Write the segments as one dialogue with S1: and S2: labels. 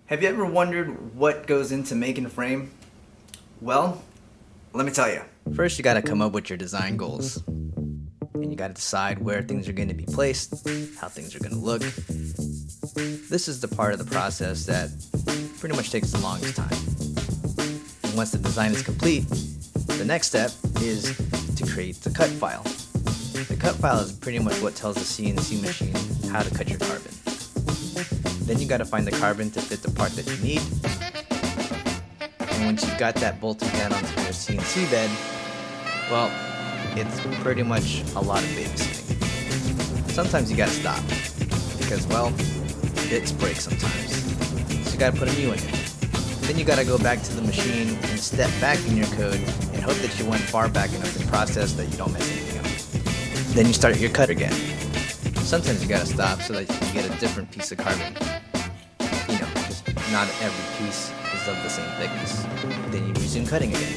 S1: Have you ever wondered what goes into making a frame? Well, let me tell you. First, you gotta come up with your design goals. And you gotta decide where things are gonna be placed, how things are gonna look. This is the part of the process that pretty much takes the longest time. And once the design is complete, the next step is to create the cut file. The cut file is pretty much what tells the CNC machine how to cut your carbon. Then you gotta find the carbon to fit the part that you need. And once you've got that bolted down onto your CNC bed, well, it's pretty much a lot of babysitting. Sometimes you gotta stop, because, well, bits break sometimes. So you gotta put a new one in. Then you gotta go back to the machine and step back in your code and hope that you went far back enough in process that you don't mess anything up. Then you start your cut again. Sometimes you gotta stop so that you can get a different piece of carbon. You know, just not every piece is of the same thickness. Then you resume cutting again.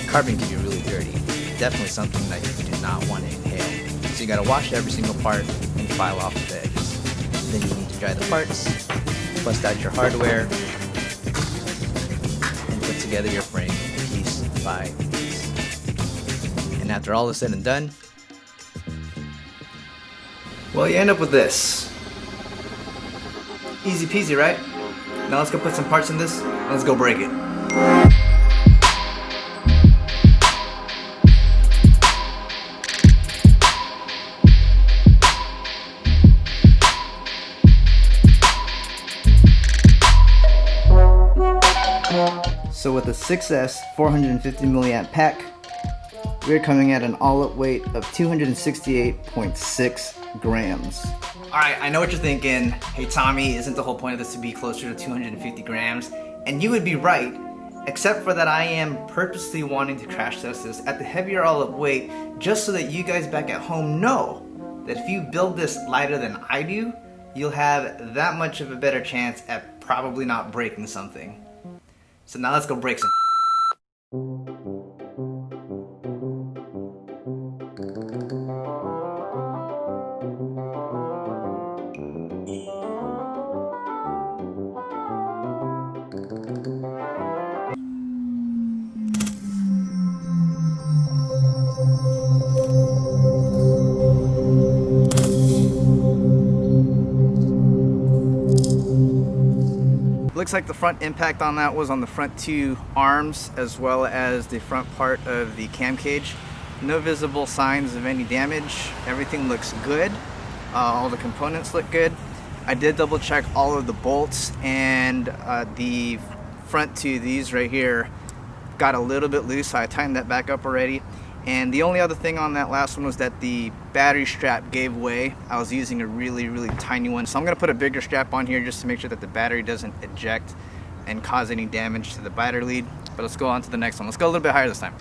S1: Carbon can be really dirty. Definitely something that you do not want to inhale. So you gotta wash every single part and file off the edges. Then you need to dry the parts, bust out your hardware, and put together your frame piece by piece. And after all is said and done, well, you end up with this. Easy peasy, right? Now let's go put some parts in this, and let's go break it. So with the 6S 450 milliamp pack, we're coming at an all-up weight of 268.6 grams. Alright, I know what you're thinking. Hey Tommy, isn't the whole point of this to be closer to 250 grams? And you would be right, except for that I am purposely wanting to crash test this at the heavier all-up weight just so that you guys back at home know that if you build this lighter than I do, you'll have that much of a better chance at probably not breaking something. So now let's go break some. Looks like the front impact on that was on the front two arms as well as the front part of the cam cage. No visible signs of any damage. Everything looks good. All the components look good. I did double check all of the bolts, and the front two, these right here, got a little bit loose, so I tightened that back up already. And the only other thing on that last one was that the battery strap gave way. I was using a really tiny one, so I'm gonna put a bigger strap on here just to make sure that the battery doesn't eject and cause any damage to the battery lead. But let's go on to the next one. Let's go a little bit higher this time.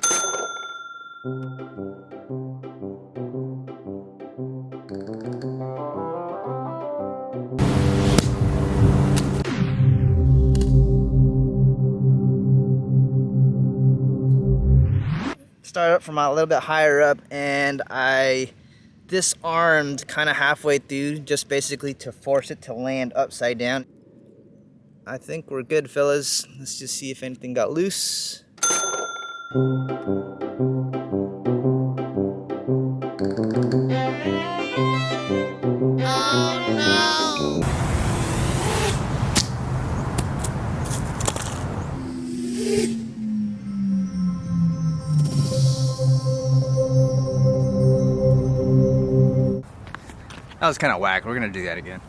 S1: Start up from a little bit higher up, and I disarmed kind of halfway through, just basically to force it to land upside down. I think we're good, fellas. Let's just see if anything got loose. Oh no! That was kind of whack. We're gonna do that again.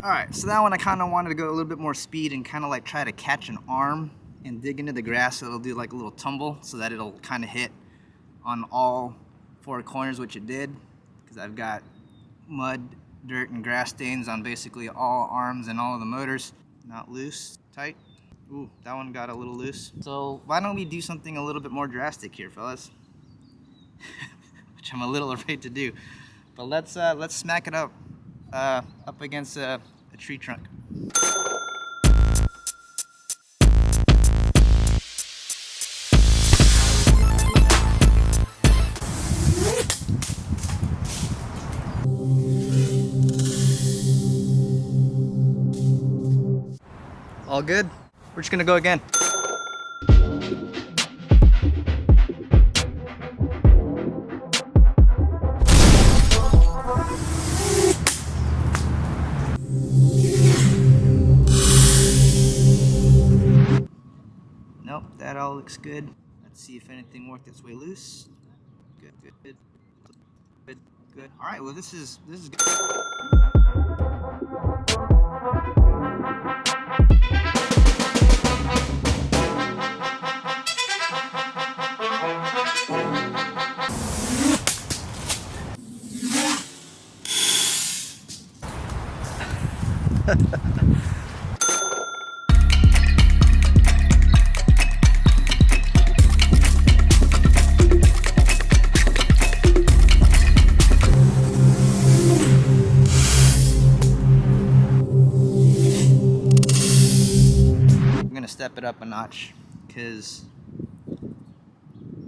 S1: Alright, so that one I kind of wanted to go a little bit more speed and kind of like try to catch an arm and dig into the grass, so it'll do like a little tumble so that it'll kind of hit on all four corners, which it did, because I've got mud, dirt, and grass stains on basically all arms and all of the motors. Not loose, tight. Ooh, that one got a little loose. So why don't we do something a little bit more drastic here, fellas? Which I'm a little afraid to do. But let's smack it up up against a tree trunk. All good? We're just gonna go again. Nope, that all looks good. Let's see if anything worked its way loose. Good, good, good, good, good. All right, well this is good. Step it up a notch, because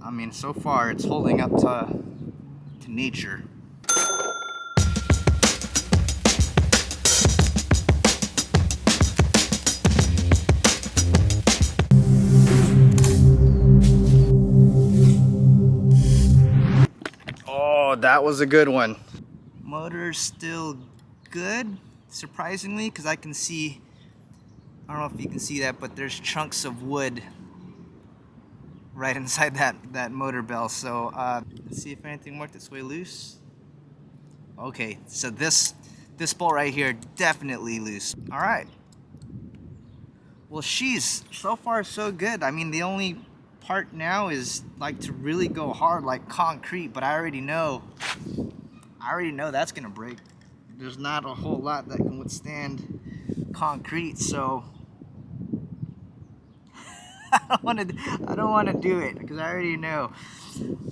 S1: I mean so far it's holding up to nature. Oh, that was a good one. Motor's still good, surprisingly, because I can see, I don't know if you can see that, but there's chunks of wood right inside that motor bell. So let's see if anything worked its way loose. Okay, so this bolt right here definitely loose. All right. Well, she's so far so good. I mean, the only part now is like to really go hard like concrete, but I already know that's gonna break. There's not a whole lot that can withstand concrete, so I don't want to do it because I already know.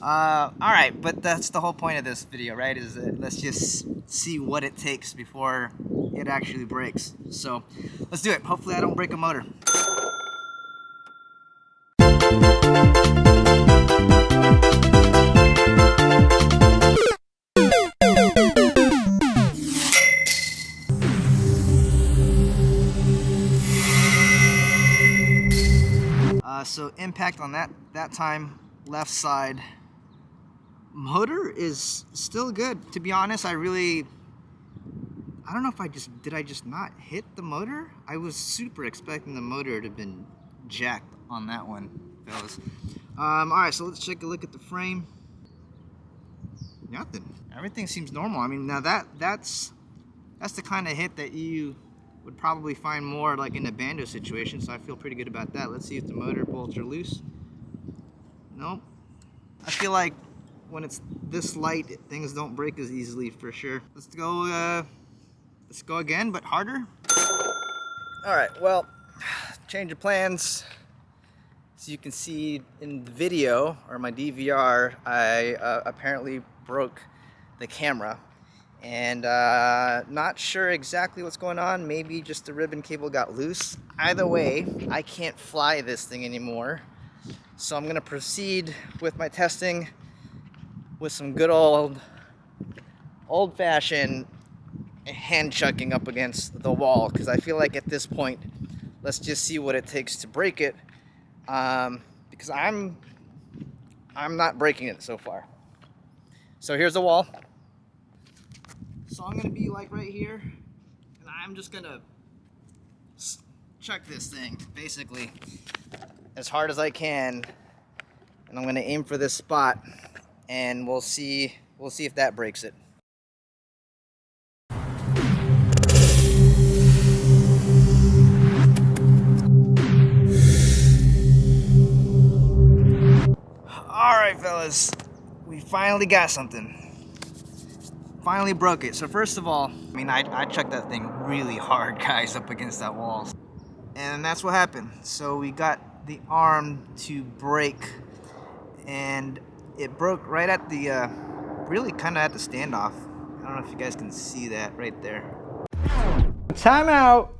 S1: All right, but that's the whole point of this video, right? Is that let's just see what it takes before it actually breaks. So let's do it. Hopefully I don't break a motor. So impact on that time, left side. Motor is still good. To be honest, I don't know if I just not hit the motor? I was super expecting the motor to have been jacked on that one, fellas. All right, so let's take a look at the frame. Nothing. Everything seems normal. I mean, now that's the kind of hit that you would probably find more like in a bando situation, so I feel pretty good about that. Let's see if the motor bolts are loose. Nope. I feel like when it's this light, things don't break as easily for sure. Let's go again, but harder. All right, well, change of plans. As you can see in the video, or my DVR, I apparently broke the camera. And not sure exactly what's going on. Maybe just the ribbon cable got loose. Either way, I can't fly this thing anymore. So I'm gonna proceed with my testing with some good old-fashioned hand chucking up against the wall, because I feel like at this point, let's just see what it takes to break it. Because I'm not breaking it so far. So here's the wall. So I'm gonna be like right here, and I'm just gonna chuck this thing basically as hard as I can, and I'm gonna aim for this spot, and we'll see if that breaks it. All right, fellas, we finally got something. Finally broke it. So first of all, I mean, I chucked that thing really hard, guys, up against that wall. And that's what happened. So we got the arm to break, and it broke right at the, really kind of at the standoff. I don't know if you guys can see that right there. Time out!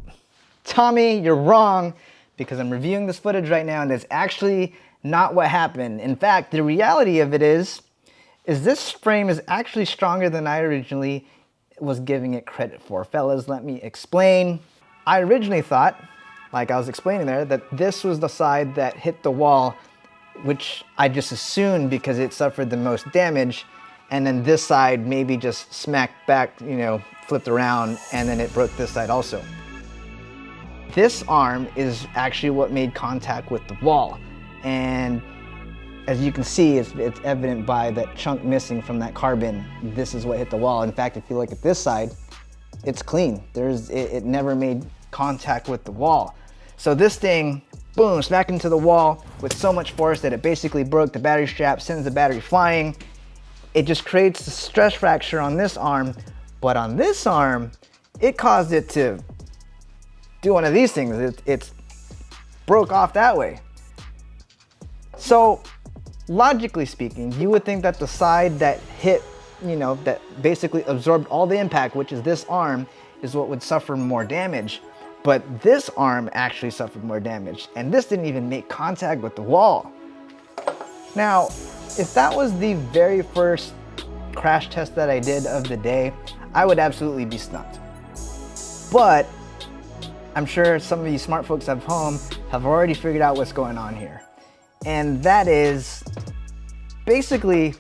S1: Tommy, you're wrong, because I'm reviewing this footage right now and that's actually not what happened. In fact, the reality of it is this frame is actually stronger than I originally was giving it credit for. Fellas, let me explain. I originally thought, like I was explaining there, that this was the side that hit the wall, which I just assumed because it suffered the most damage, and then this side maybe just smacked back, you know, flipped around, and then it broke this side also. This arm is actually what made contact with the wall, and as you can see, it's evident by that chunk missing from that carbon. This is what hit the wall. In fact, if you look at this side, it's clean. It never made contact with the wall. So this thing, boom, smacked into the wall with so much force that it basically broke the battery strap, sends the battery flying. It just creates a stress fracture on this arm, but on this arm, it caused it to do one of these things. It broke off that way. So logically speaking, you would think that the side that hit, you know, that basically absorbed all the impact, which is this arm, is what would suffer more damage. But this arm actually suffered more damage, and this didn't even make contact with the wall. Now, if that was the very first crash test that I did of the day, I would absolutely be stumped. But I'm sure some of you smart folks at home have already figured out what's going on here. And that is, basically,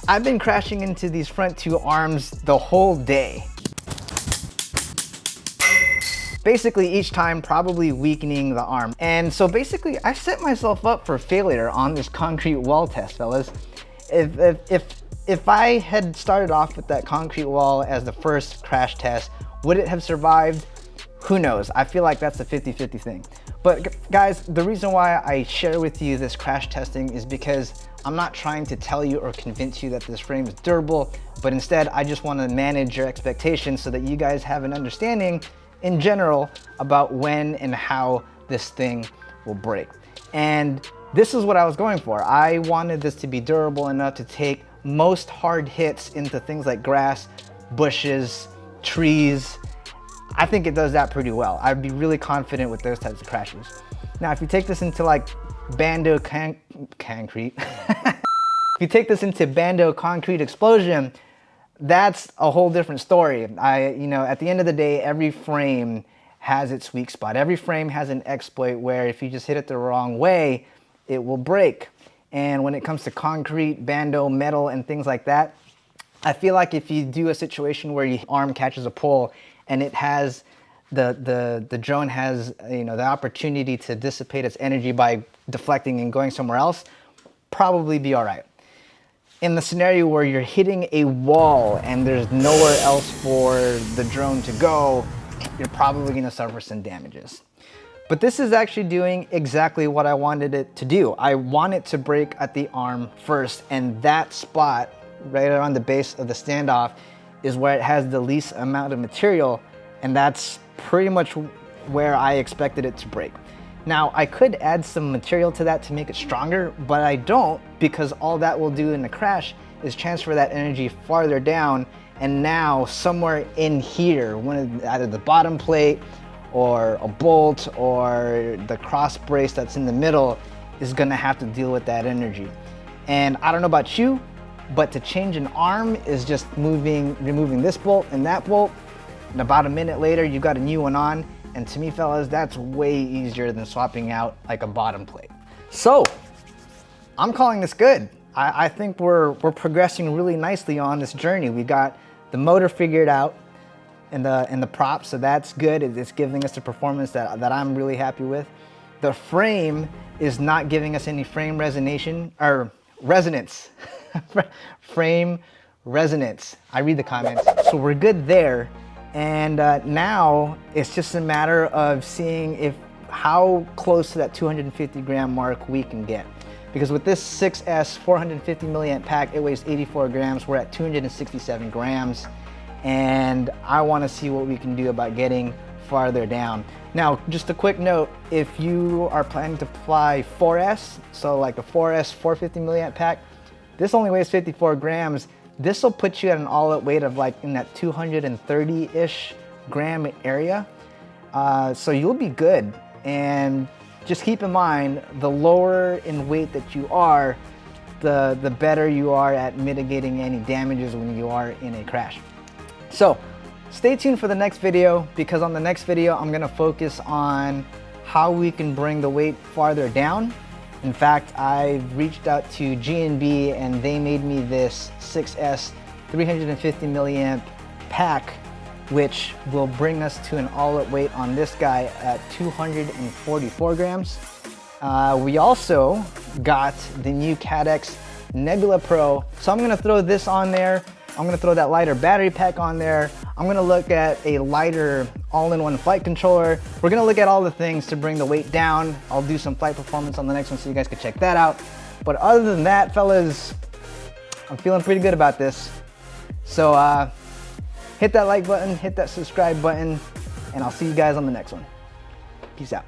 S1: I've been crashing into these front two arms the whole day. Basically each time probably weakening the arm. And so basically I set myself up for failure on this concrete wall test, fellas. If I had started off with that concrete wall as the first crash test, would it have survived? Who knows? I feel like that's a 50-50 thing. But guys, the reason why I share with you this crash testing is because I'm not trying to tell you or convince you that this frame is durable, but instead I just want to manage your expectations so that you guys have an understanding in general about when and how this thing will break. And this is what I was going for. I wanted this to be durable enough to take most hard hits into things like grass, bushes, trees. I think it does that pretty well. I'd be really confident with those types of crashes. Now, if you take this into like bando concrete, if you take this into bando concrete explosion, that's a whole different story. You know, at the end of the day, every frame has its weak spot. Every frame has an exploit where if you just hit it the wrong way, it will break. And when it comes to concrete, bando, metal, and things like that, I feel like if you do a situation where your arm catches a pole and it has the drone has, you know, the opportunity to dissipate its energy by deflecting and going somewhere else, probably be all right. In the scenario where you're hitting a wall and there's nowhere else for the drone to go, you're probably gonna suffer some damages. But this is actually doing exactly what I wanted it to do. I want it to break at the arm first, and that spot right around the base of the standoff is where it has the least amount of material, and that's pretty much where I expected it to break. Now, I could add some material to that to make it stronger, but I don't, because all that will do in the crash is transfer that energy farther down, and now somewhere in here, either the bottom plate or a bolt or the cross brace that's in the middle is gonna have to deal with that energy. And I don't know about you, but to change an arm is just removing this bolt and that bolt, and about a minute later, you got a new one on. And to me, fellas, that's way easier than swapping out like a bottom plate. So, I'm calling this good. I think we're progressing really nicely on this journey. We got the motor figured out and the props, so that's good. It's giving us the performance that I'm really happy with. The frame is not giving us any frame resonance. Frame resonance. I read the comments. So we're good there. And now it's just a matter of seeing how close to that 250 gram mark we can get. Because with this 6S 450 milliamp pack, it weighs 84 grams. We're at 267 grams. And I want to see what we can do about getting farther down. Now, just a quick note, if you are planning to fly 4S, so like a 4S 450 milliamp pack, this only weighs 54 grams.
S2: This will put you at an all-out weight of like in that 230-ish gram area. So you'll be good. And just keep in mind, the lower in weight that you are, the better you are at mitigating any damages when you are in a crash. So stay tuned for the next video, because on the next video, I'm gonna focus on how we can bring the weight farther down. In fact, I reached out to G&B and they made me this 6S 350 milliamp pack, which will bring us to an all-out weight on this guy at 244 grams. We also got the new Cadex Nebula Pro. So I'm gonna throw this on there. I'm gonna throw that lighter battery pack on there. I'm gonna look at a lighter all-in-one flight controller. We're gonna look at all the things to bring the weight down. I'll do some flight performance on the next one so you guys can check that out. But other than that, fellas, I'm feeling pretty good about this. So hit that like button, hit that subscribe button, and I'll see you guys on the next one. Peace out.